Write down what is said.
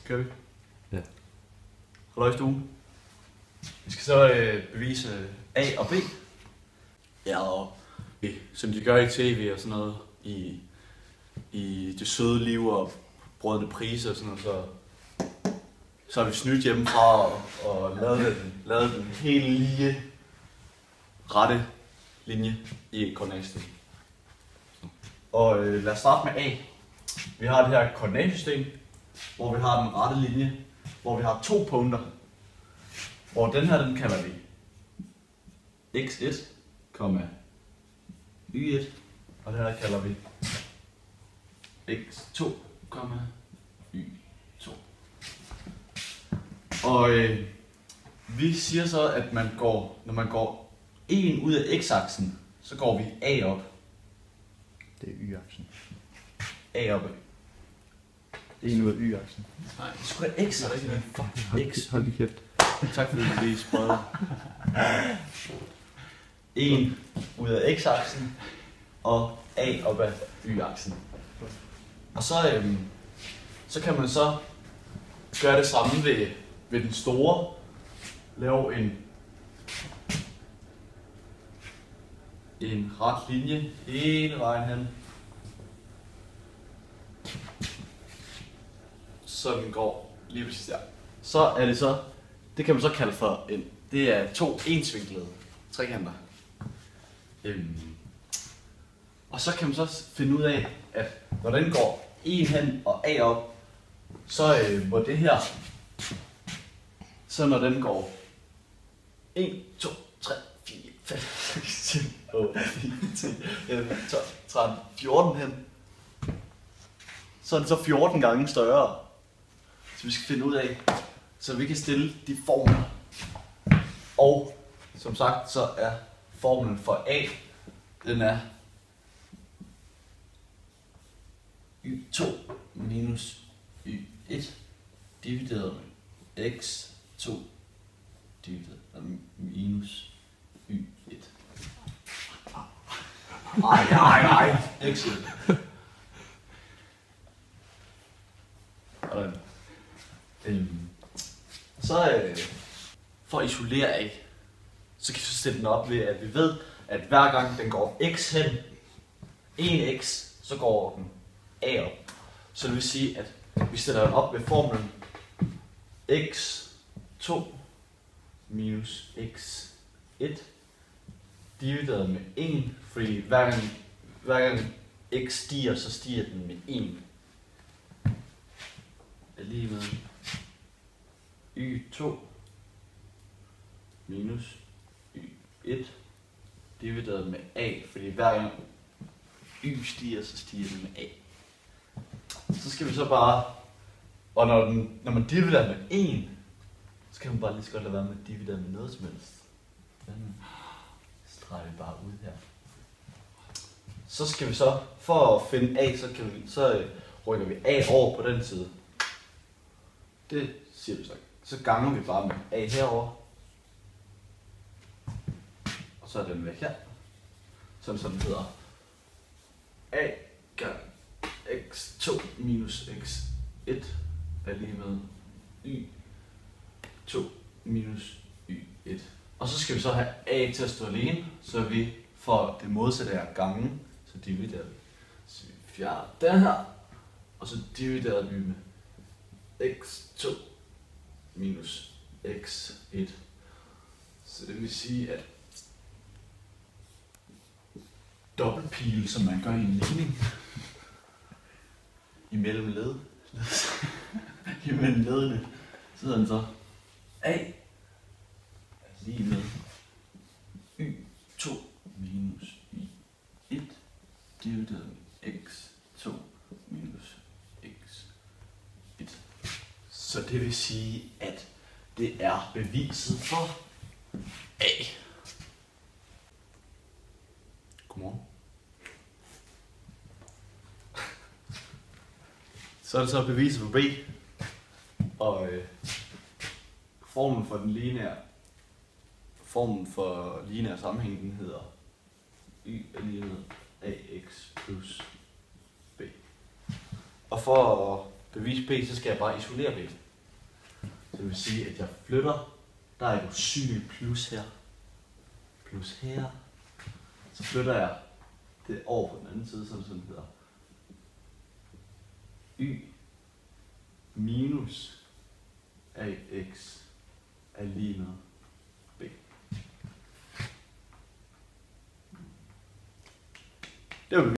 Kan vi? Ja. Halløj stue. Vi skal så bevise A og B. Ja, og som de gør i tv og sådan noget, i det søde liv og brødende priser og sådan noget, så har vi snydt hjemmefra og lavet den helt lige rette linje i koordinatsystem. Og lad os starte med A. Vi har det her koordinatsystem, hvor vi har den rette linje, hvor vi har 2 punkter. Og den her, den kalder vi x1, y1, og den her kalder vi x2, y2. Og vi siger så, at når man går 1 ud af x-aksen, så går vi A op. Det er y-aksen. A op. 1 ud af y-aksen. Nej, det skulle være x-aksen. Fuck, x. Hold lige kæft. Tak fordi du lige spreder. 1 ud af x-aksen og A op af y-aksen. Og så kan man så gøre det samme ved den store. Lave en ret linje hele vejen hen. Så den går lige præcis der. Så er det kan man så kalde for det er 2 ensvinklede trekanter. Og så kan man så finde ud af, at når den går en hen og A op, så må det her, så når den går 1, 2, 3, 4, 5, 6, 7, 8, 9, 10, 11, 12, 13, 14 hen, så er den så 14 gange større. Så vi skal finde ud af, så vi kan stille de formler. Og som sagt, så er formlen for A, den er y2 minus y1 divideret med x2 divideret med minus y1. Nej, x1. Så for at isolere A, så kan vi så sætte den op ved, at vi ved, at hver gang den går x hen, 1x, så går den A op. Så det vil sige, at vi sætter den op ved formlen x2 minus x1 divideret med 1, fordi hver gang x stiger, så stiger den med 1. Lige med y2 minus y1 divideret med a, fordi hver gang y stiger, så stiger den med a. Så skal vi så bare, og når man dividerer med 1, så kan man bare lige så godt lade være med at dividere med noget som helst. Den streger vi bare ud her. Så skal vi så, for at finde a, så rykker vi a over på den side. Det siger vi så. Så ganger vi bare med a herover. Og så er den væk her. Sådan den hedder a gange x2 minus x1 er lige med y2 minus y1. Og så skal vi så have a til at stå alene, så vi får det modsatte af gange, så dividerer vi. Så vi fjerner den her, og så dividerer vi med x2 minus x1. Så det vil sige, at dobbeltpil, som man gør i en ligning, imellem ledene, så hedder den så a lige med y2 minus y1 divideret med x2 minus x1. Så det vil sige, at det er beviset for A. Godmorgen. Så er det så beviset for B. Og formen for lineær sammenhæng, den hedder y er lige med ax plus b. Og for at bevise B, så skal jeg bare isolere B. Så det vil sige, at jeg flytter, der er et usynligt plus her. Plus her. Så flytter jeg det over på den anden side, sådan det hedder. Y minus AX er lige med B. Det var